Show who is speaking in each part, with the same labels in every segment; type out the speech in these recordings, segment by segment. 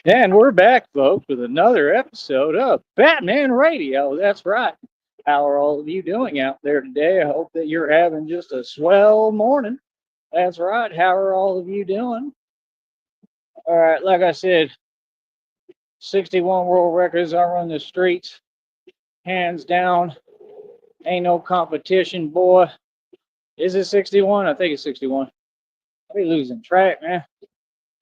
Speaker 1: And we're back, folks, with another episode of Batman Radio. That's right. How are all of you doing out there today? I hope that you're having just a swell morning. That's right. How are all of you doing? All right, like I said, 61 world records. I run the streets, hands down. Ain't no competition, boy. Is it 61? I think it's 61. I be losing track, man.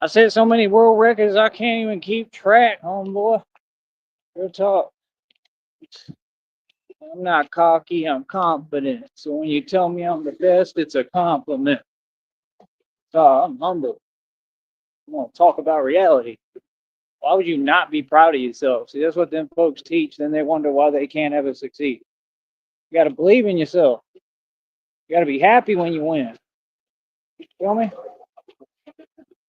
Speaker 1: I said so many world records, I can't even keep track, homeboy. Real talk. I'm not cocky, I'm confident. So when you tell me I'm the best, it's a compliment. I'm humble. I'm gonna talk about reality. Why would you not be proud of yourself? See, that's what them folks teach. Then they wonder why they can't ever succeed. You gotta believe in yourself. You gotta be happy when you win. You feel me?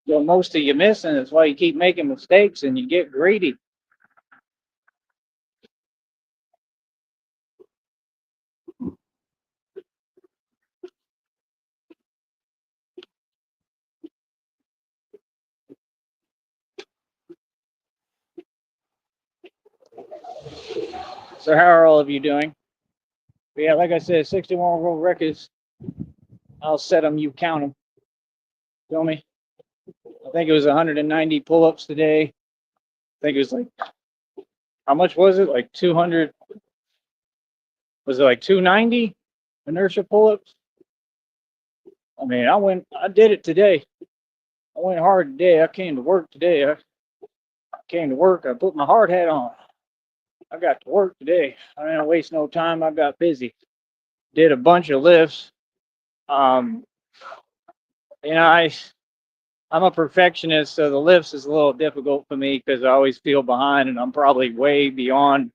Speaker 1: So most of you missing. That's why you keep making mistakes and you get greedy. So how are all of you doing? But yeah, like I said, 61 world records. I'll set them. You count them. Feel me? I think it was 190 pull-ups today. I think it was like, how much was it? Like 200. Was it like 290 inertia pull-ups? I did it today. I went hard today. I came to work today. I came to work. I put my hard hat on. I got to work today. I didn't waste no time. I got busy. Did a bunch of lifts. Um, you know, I'm a perfectionist, so the lifts is a little difficult for me because I always feel behind, and I'm probably way beyond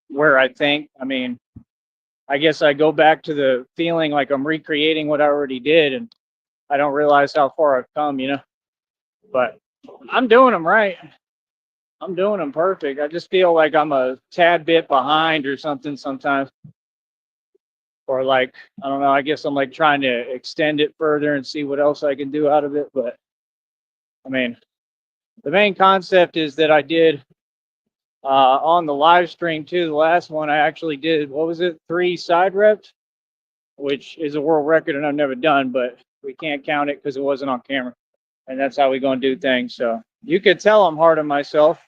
Speaker 1: where I think. I guess I go back to the feeling like I'm recreating what I already did, and I don't realize how far I've come. But I'm doing them right. I'm doing them perfect. I just feel like I'm a tad bit behind or something sometimes. Or like, I don't know, I guess I'm like trying to extend it further and see what else I can do out of it. But I mean, the main concept is that I did on the live stream too. The last one I actually did, what was it, 3 side reps, which is a world record and I've never done, but we can't count it because it wasn't on camera. And that's how we gonna do things. So you could tell I'm hard on myself.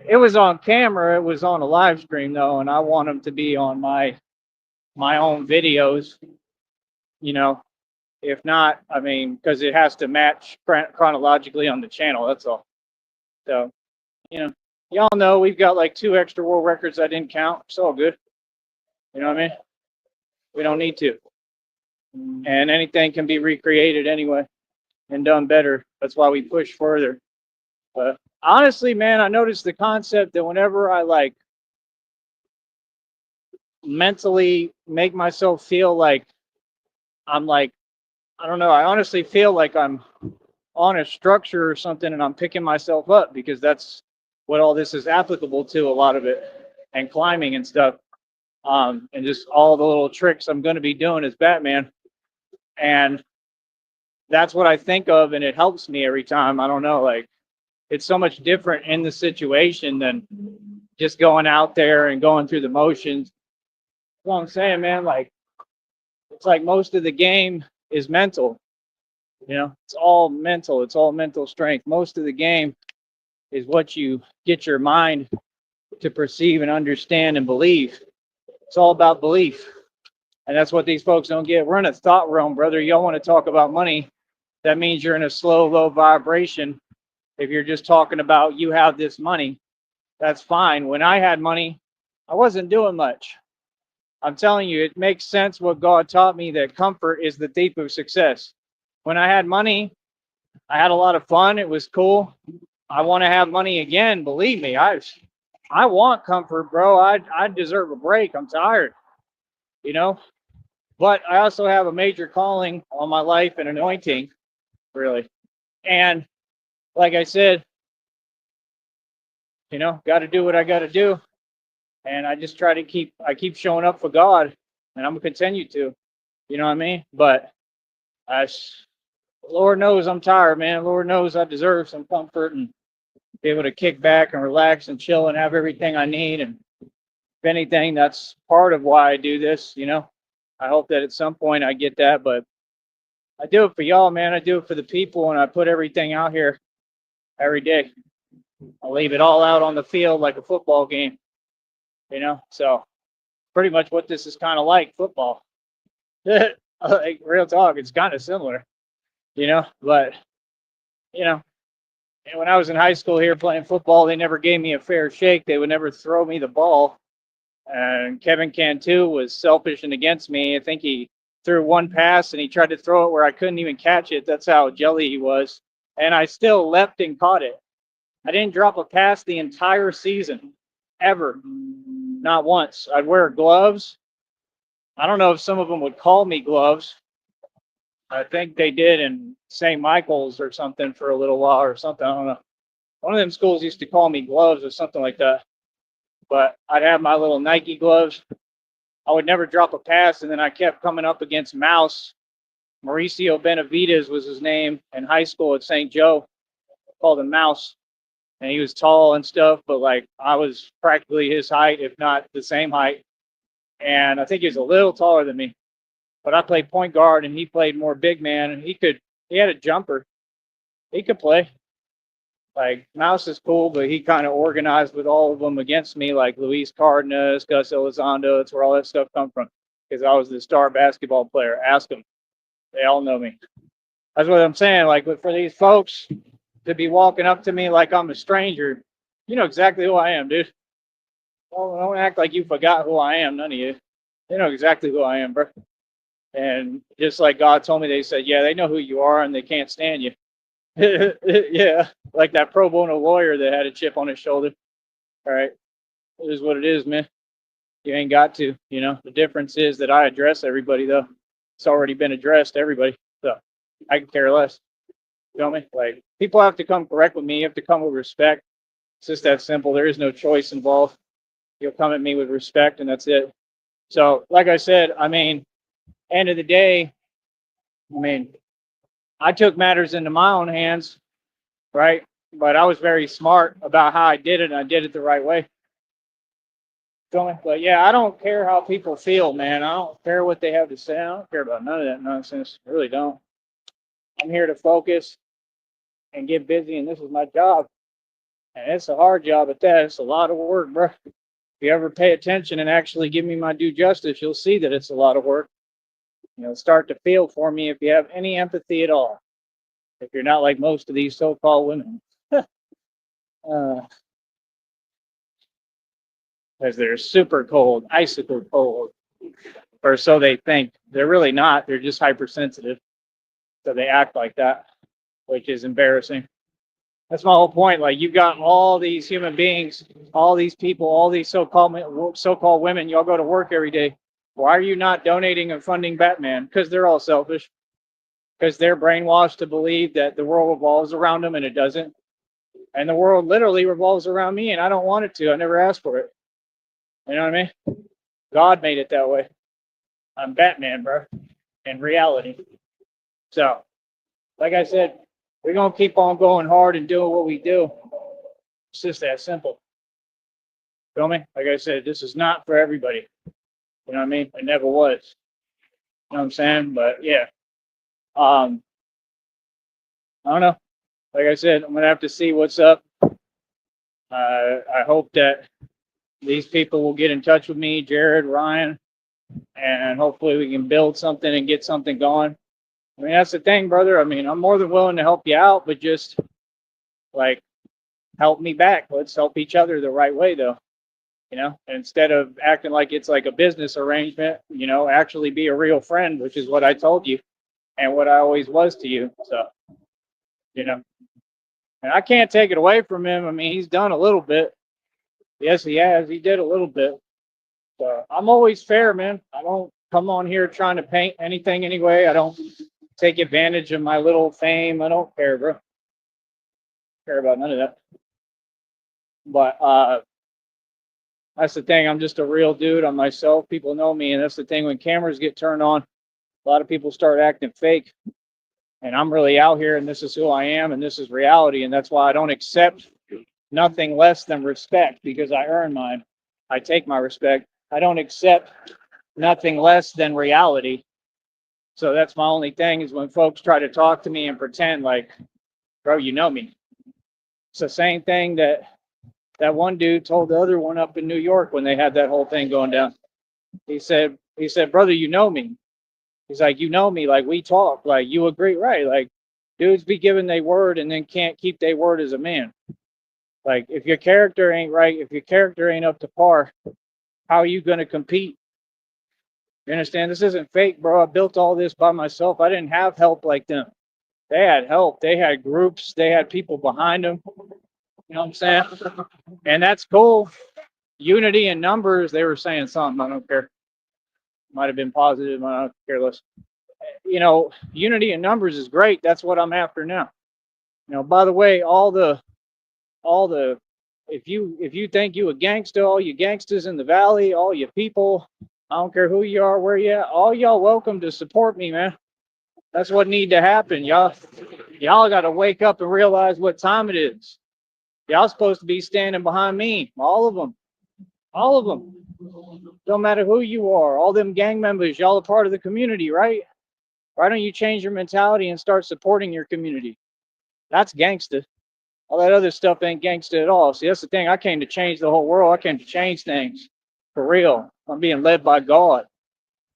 Speaker 1: It was on camera. It was on a live stream though, and I want them to be on my own videos. You know, if not, because it has to match chronologically on the channel. That's all. So you know, y'all know we've got like 2 extra world records I didn't count. It's all good. You know what I mean? We don't need to, and anything can be recreated anyway and done better. That's why we push further. But honestly, man, I noticed the concept that whenever I like mentally make myself feel like I'm like, I don't know, I honestly feel like I'm on a structure or something and I'm picking myself up because that's what all this is applicable to, a lot of it, and climbing and stuff. And just all the little tricks I'm going to be doing as Batman. And that's what I think of, and it helps me every time. I don't know, like, it's so much different in the situation than just going out there and going through the motions. That's what I'm saying, man. Like, it's like most of the game is mental. It's all mental. It's all mental strength. Most of the game is what you get your mind to perceive and understand and believe. It's all about belief. And that's what these folks don't get. We're in a thought realm, brother. Y'all want to talk about money. That means you're in a slow, low vibration. If you're just talking about you have this money, that's fine. When I had money, I wasn't doing much. I'm telling you, it makes sense what God taught me, that comfort is the thief of success. When I had money, I had a lot of fun. It was cool. I want to have money again. Believe me, I want comfort, bro. I deserve a break. I'm tired, you know. But I also have a major calling on my life and anointing, really. And like I said, got to do what I got to do. And I just try to keep showing up for God, and I'm gonna continue to. You know what I mean? But I Lord knows I'm tired, man. Lord knows I deserve some comfort and be able to kick back and relax and chill and have everything I need. And if anything, that's part of why I do this, you know. I hope that at some point I get that, but I do it for y'all, man. I do it for the people, and I put everything out here every day. I leave it all out on the field like a football game, you know. So pretty much what this is kind of like football. Like real talk, it's kind of similar, you know. But you know, and when I was in high school here playing football, they never gave me a fair shake. They would never throw me the ball. And Kevin Cantu was selfish and against me. I think he threw one pass and he tried to throw it where I couldn't even catch it. That's how jelly he was. And I still leapt and caught it. I didn't drop a pass the entire season, ever. Not once. I'd wear gloves. I don't know if some of them would call me gloves. I think they did in St. Michael's or something for a little while or something. I don't know. One of them schools used to call me gloves or something like that. But I'd have my little Nike gloves. I would never drop a pass, and then I kept coming up against Mouse. Mauricio Benavides was his name in high school at St. Joe. Called him Mouse, and he was tall and stuff, but like I was practically his height, if not the same height. And I think he was a little taller than me. But I played point guard, and he played more big man, and he had a jumper. He could play. Like Mouse is cool, but he kind of organized with all of them against me, like Luis Cardenas, Gus Elizondo. That's where all that stuff come from, because I was the star basketball player. Ask them; they all know me. That's what I'm saying. Like, but for these folks to be walking up to me like I'm a stranger, you know exactly who I am, dude. Don't act like you forgot who I am. None of you. They know exactly who I am, bro. And just like God told me, they said, yeah, they know who you are, and they can't stand you. Yeah, like that pro bono lawyer that had a chip on his shoulder. All right, it is what it is, man. You ain't got to, you know. The difference is that I address everybody, though. It's already been addressed, everybody. So I can care less. You know me? Like, people have to come correct with me. You have to come with respect. It's just that simple. There is no choice involved. You'll come at me with respect, and that's it. So, like I said, I mean, end of the day, I mean, I took matters into my own hands, right? But I was very smart about how I did it, and I did it the right way. But yeah, I don't care how people feel, man. I don't care what they have to say. I don't care about none of that nonsense. I really don't. I'm here to focus and get busy, and this is my job. And it's a hard job at that. It's a lot of work, bro. If you ever pay attention and actually give me my due justice, you'll see that it's a lot of work. You know, start to feel for me if you have any empathy at all. If you're not like most of these so-called women. Because they're super cold, icicle cold, or so they think. They're really not. They're just hypersensitive. So they act like that, which is embarrassing. That's my whole point. Like, you've got all these human beings, all these people, all these so-called women. Y'all go to work every day. Why are you not donating and funding Batman? Because they're all selfish. Because they're brainwashed to believe that the world revolves around them, and it doesn't. And the world literally revolves around me, and I don't want it to. I never asked for it. You know what I mean? God made it that way. I'm Batman, bro, in reality. So, like I said, we're going to keep on going hard and doing what we do. It's just that simple. Feel me? Like I said, this is not for everybody. You know what I mean? It never was. You know what I'm saying? But yeah. I don't know. Like I said, I'm going to have to see what's up. I hope that these people will get in touch with me, Jared, Ryan, and hopefully we can build something and get something going. I mean, that's the thing, brother. I mean, I'm more than willing to help you out, but just like help me back. Let's help each other the right way, though. You know, instead of acting like it's like a business arrangement, you know, actually be a real friend, which is what I told you and what I always was to you. So, you know, and I can't take it away from him. I mean, he's done a little bit. Yes, he has. He did a little bit. So I'm always fair, man. I don't come on here trying to paint anything anyway. I don't take advantage of my little fame. I don't care, bro. Care about none of that. But that's the thing. I'm just a real dude. I'm myself. People know me, and that's the thing. When cameras get turned on, a lot of people start acting fake. And I'm really out here, and this is who I am, and this is reality. And that's why I don't accept nothing less than respect, because I earn mine. I take my respect. I don't accept nothing less than reality. So that's my only thing, is when folks try to talk to me and pretend like, bro, you know me. It's the same thing that one dude told the other one up in New York when they had that whole thing going down. He said, brother, you know me. He's like, you know me, like we talk, like you agree, right? Like dudes be giving their word and then can't keep their word as a man. Like if your character ain't right, if your character ain't up to par, how are you gonna compete? You understand? This isn't fake, bro. I built all this by myself. I didn't have help like them. They had help. They had groups. They had people behind them. You know what I'm saying? And that's cool. Unity in numbers. They were saying something. I don't care. Might have been positive. I don't care less. You know, unity in numbers is great. That's what I'm after now. You know, by the way, all the if you think you a gangster, all you gangsters in the valley, all you people, I don't care who you are, where you at, all y'all welcome to support me, man. That's what need to happen. Y'all got to wake up and realize what time it is. Y'all supposed to be standing behind me, all of them. All of them. Don't matter who you are, all them gang members, y'all are part of the community, right? Why don't you change your mentality and start supporting your community? That's gangsta. All that other stuff ain't gangsta at all. See, that's the thing. I came to change the whole world. I came to change things. For real. I'm being led by God.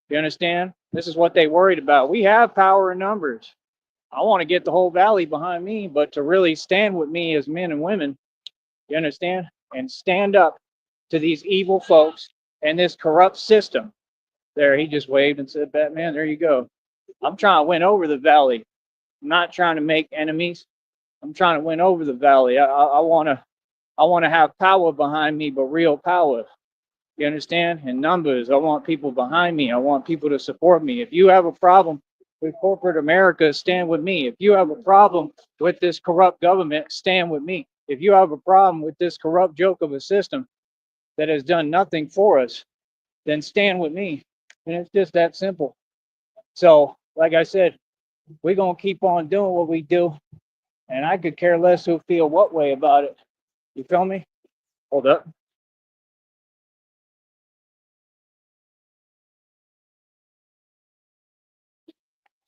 Speaker 1: You understand? This is what they worried about. We have power in numbers. I want to get the whole valley behind me, but to really stand with me as men and women, you understand? And stand up to these evil folks and this corrupt system. There, he just waved and said, Batman, there you go. I'm trying to win over the valley. I'm not trying to make enemies. I'm trying to win over the valley. I want to have power behind me, but real power. You understand? In numbers. I want people behind me. I want people to support me. If you have a problem with corporate America, stand with me. If you have a problem with this corrupt government, stand with me. If you have a problem with this corrupt joke of a system that has done nothing for us, then stand with me. And it's just that simple. So, like I said, we're going to keep on doing what we do. And I could care less who feel what way about it. You feel me? Hold up.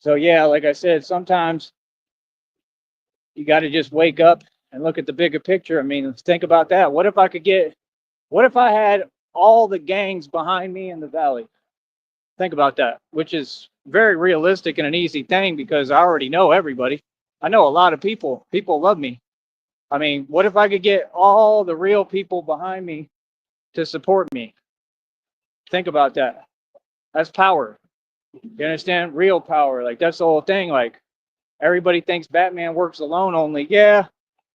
Speaker 1: So yeah, like I said, sometimes you got to just wake up and look at the bigger picture. I mean, let's think about that. What if I had all the gangs behind me in the valley? Think about that, which is very realistic and an easy thing because I already know everybody. I know a lot of people. People love me. I mean, what if I could get all the real people behind me to support me? Think about that. That's power. You understand? Real power. Like that's the whole thing. Like everybody thinks Batman works alone only. Yeah,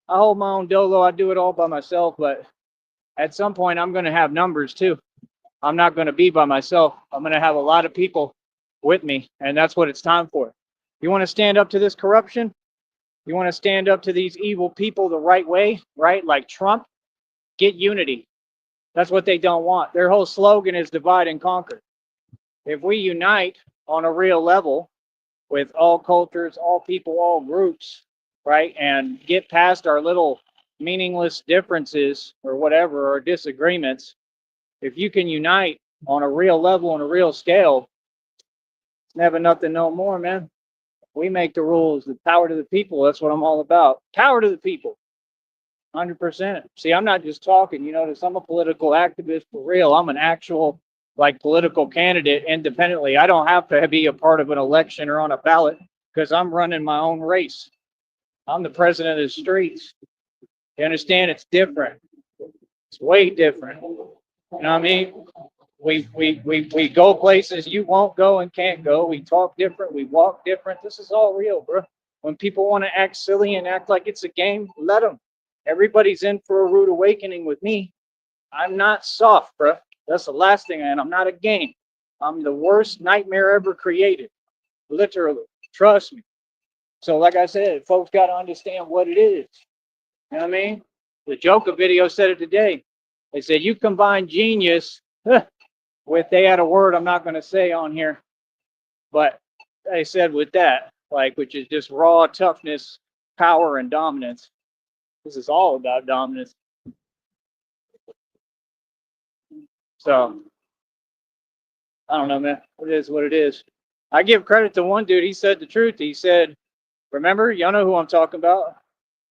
Speaker 1: I hold my own dolo. I do it all by myself. But at some point, I'm going to have numbers too. I'm not going to be by myself. I'm going to have a lot of people with me. And that's what it's time for. You want to stand up to this corruption? You want to stand up to these evil people the right way, right? Like Trump? Get unity. That's what they don't want. Their whole slogan is divide and conquer. If we unite on a real level with all cultures, all people, all groups, right, and get past our little meaningless differences or whatever, or disagreements, if you can unite on a real level, on a real scale, it's never nothing no more, man. We make the rules, the power to the people. That's what I'm all about. Power to the people. 100%. See, I'm not just talking, you notice I'm a political activist for real. I'm an actual like political candidate independently. I don't have to be a part of an election or on a ballot because I'm running my own race. I'm the president of the streets. You understand? It's different. It's way different. You know what I mean? We go places you won't go and can't go. We talk different. We walk different. This is all real, bro. When people want to act silly and act like it's a game, let them. Everybody's in for a rude awakening with me. I'm not soft, bro. That's the last thing I am. I'm not a game. I'm the worst nightmare ever created. Literally. Trust me. So like I said, folks got to understand what it is. You know what I mean? The Joker video said it today. They said you combine genius with, they had a word I'm not going to say on here, but they said with that, like, which is just raw toughness, power, and dominance. This is all about dominance. So I don't know, man. It is what it is. I give credit to one dude. He said the truth. He said, remember, y'all know who I'm talking about?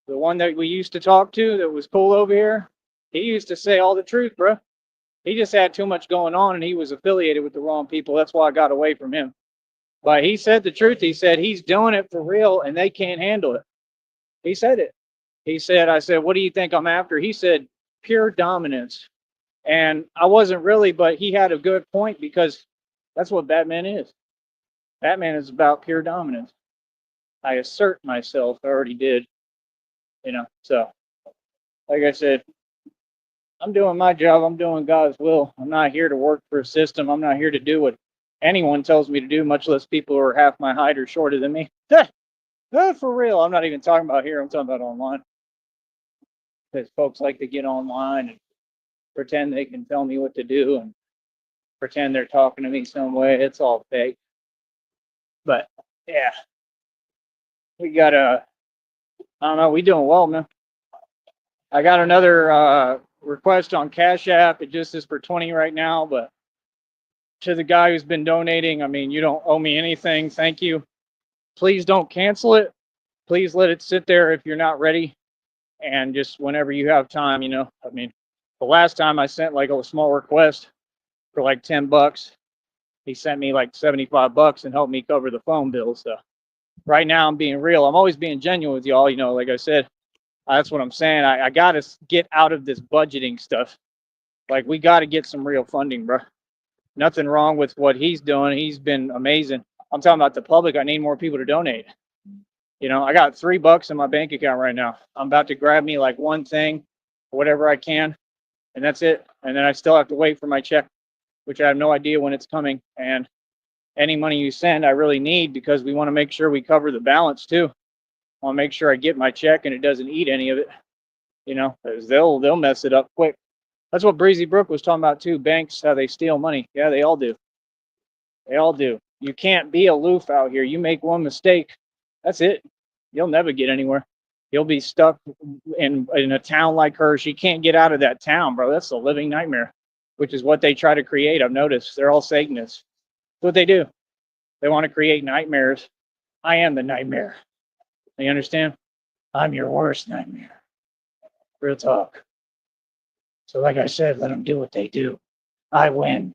Speaker 1: The one that we used to talk to that was cool over here. He used to say all the truth, bro. He just had too much going on and he was affiliated with the wrong people. That's why I got away from him. But he said the truth. He said he's doing it for real and they can't handle it. He said it. He said, I said, what do you think I'm after? He said, pure dominance. And I wasn't really, but he had a good point because that's what Batman is. Batman is about pure dominance. I assert myself. I already did, So, like I said, I'm doing my job. I'm doing God's will. I'm not here to work for a system. I'm not here to do what anyone tells me to do, much less people who are half my height or shorter than me. For real. I'm not even talking about here. I'm talking about online. Because folks like to get online and pretend they can tell me what to do and pretend they're talking to me some way. It's all fake. But yeah, we got I don't know, we doing well, man. I got another request on Cash App. It just is for 20 right now, but to the guy who's been donating, I mean, you don't owe me anything. Thank you. Please don't cancel it. Please let it sit there if you're not ready. And just whenever you have time, I mean, the last time I sent like a small request for like $10. He sent me like $75 and helped me cover the phone bill. So right now I'm being real. I'm always being genuine with y'all. Like I said, that's what I'm saying. I got to get out of this budgeting stuff. Like we got to get some real funding, bro. Nothing wrong with what he's doing. He's been amazing. I'm talking about the public. I need more people to donate. I got $3 in my bank account right now. I'm about to grab me like one thing, whatever I can, and that's it. And then I still have to wait for my check, which I have no idea when it's coming. And any money you send, I really need because we want to make sure we cover the balance too. I want to make sure I get my check and it doesn't eat any of it, because they'll mess it up quick. That's what Breezy Brook was talking about too. Banks, how they steal money. Yeah, they all do. They all do. You can't be aloof out here. You make one mistake, that's it. You'll never get anywhere. You'll be stuck in a town like Hershey. You can't get out of that town, bro. That's a living nightmare, which is what they try to create. I've noticed they're all Satanists. That's what they do. They want to create nightmares. I am the nightmare. You understand? I'm your worst nightmare. Real talk. So like I said, let them do what they do. I win.